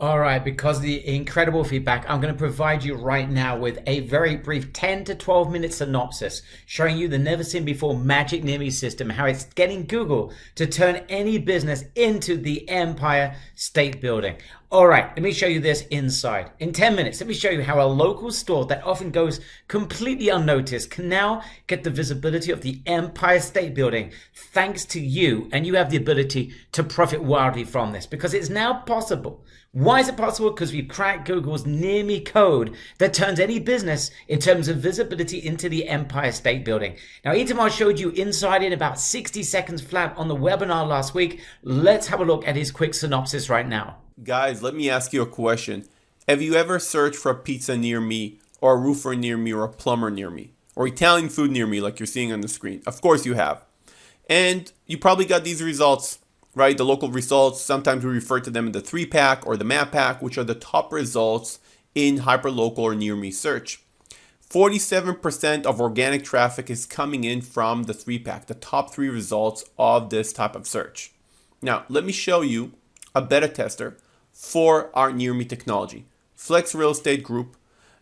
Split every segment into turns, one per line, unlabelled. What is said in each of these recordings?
All right, because of the incredible feedback, I'm going to provide you right now with a very brief 10 to 12 minute synopsis showing you the never seen before Magic Near Me system, how it's getting Google to turn any business into the Empire State Building. All right, let me show you this inside. In 10 minutes, let me show you how a local store that often goes completely unnoticed can now get the visibility of the Empire State Building thanks to you, and you have the ability to profit wildly from this because it's now possible. Why is it possible? Because we've cracked Google's Near Me code that turns any business in terms of visibility into the Empire State Building. Now, Itamar showed you inside in about 60 seconds flat on the webinar last week. Let's have a look at his quick synopsis right now.
Guys, let me ask you a question. Have you ever searched for a pizza near me, or a roofer near me, or a plumber near me, or Italian food near me like you're seeing on the screen? Of course you have. And you probably got these results, right? The local results, sometimes we refer to them in the 3-pack or the map pack, which are the top results in hyperlocal or near me search. 47% of organic traffic is coming in from the 3-pack, the top 3 results of this type of search. Now, let me show you a beta tester for our near me technology. Flex Real Estate Group,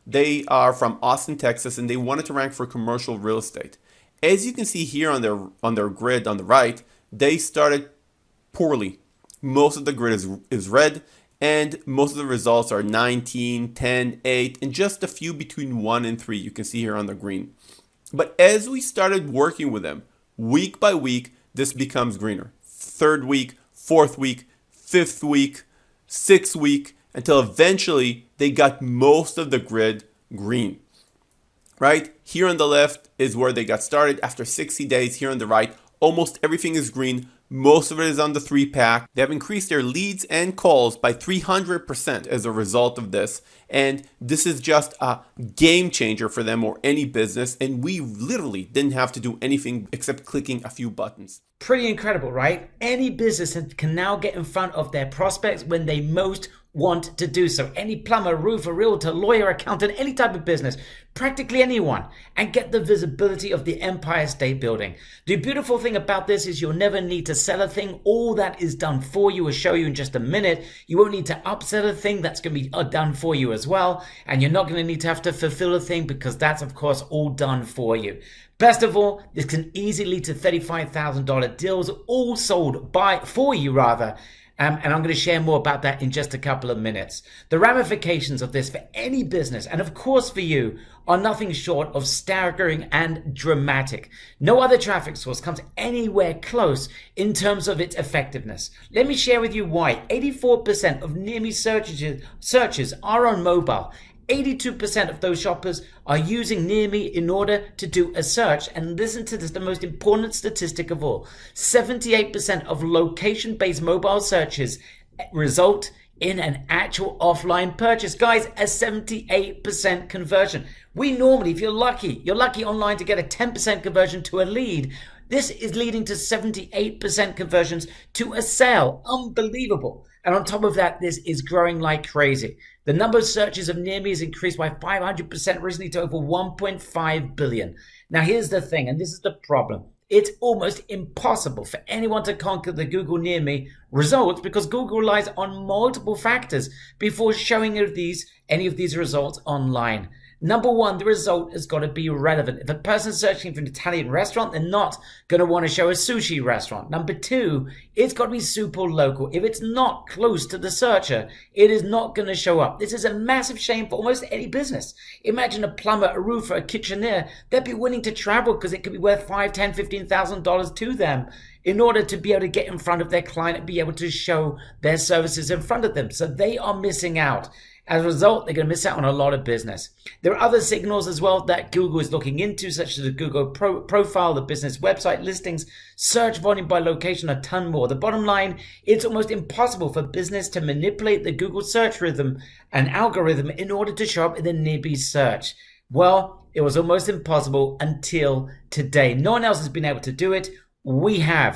they are from Austin, Texas, and they wanted to rank for commercial real estate. As you can see here on their grid on the right, they started poorly. Most of the grid is red, and most of the results are 19, 10, 8, and just a few between 1 and 3 you can see here on the green. But as we started working with them, week by week, this becomes greener. 3rd week, 4th week, 5th week, 6th week, until eventually they got most of the grid green. Right? Here on the left is where they got started. After 60 days, here on the right, almost everything is green. Most of it is on the 3-pack. They have increased their leads and calls by 300% as a result of this. And this is just a game changer for them or any business. And we literally didn't have to do anything except clicking a few buttons.
Pretty incredible, right? Any business can now get in front of their prospects when they most want to do so. Any plumber, roofer, realtor, lawyer, accountant, any type of business, practically anyone, and get the visibility of the Empire State Building. The beautiful thing about this is you'll never need to sell a thing. All that is done for you. I'll show you in just a minute. You won't need to upsell a thing. That's going to be done for you as well. And you're not going to need to have to fulfill a thing because that's, of course, all done for you. Best of all, this can easily lead to $35,000 deals, all sold for you. And I'm going to share more about that in just a couple of minutes. The ramifications of this for any business, and of course for you, are nothing short of staggering and dramatic. No other traffic source comes anywhere close in terms of its effectiveness. Let me share with you why. 84% of near me searches are on mobile. 82% of those shoppers are using Near Me in order to do a search. And listen to this, the most important statistic of all. 78% of location-based mobile searches result in an actual offline purchase. Guys, a 78% conversion. We normally, if you're lucky online to get a 10% conversion to a lead. This is leading to 78% conversions to a sale. Unbelievable. And on top of that, this is growing like crazy. The number of searches of Near Me has increased by 500% recently to over 1.5 billion. Now, here's the thing, and this is the problem. It's almost impossible for anyone to conquer the Google Near Me results because Google relies on multiple factors before showing any of these results online. Number one, the result has got to be relevant. If a person's searching for an Italian restaurant, they're not going to want to show a sushi restaurant. Number two, it's got to be super local. If it's not close to the searcher, it is not going to show up. This is a massive shame for almost any business. Imagine a plumber, a roofer, a kitchenaire. They'd be willing to travel because it could be worth $5,000, $10,000, $15,000 to them in order to be able to get in front of their client and be able to show their services in front of them. So they are missing out. As a result, they're going to miss out on a lot of business. There are other signals as well that Google is looking into, such as the Google profile, the business website listings, search volume by location, a ton more. The bottom line, it's almost impossible for business to manipulate the Google search rhythm and algorithm in order to show up in the nearby search. Well, it was almost impossible until today. No one else has been able to do it. We have.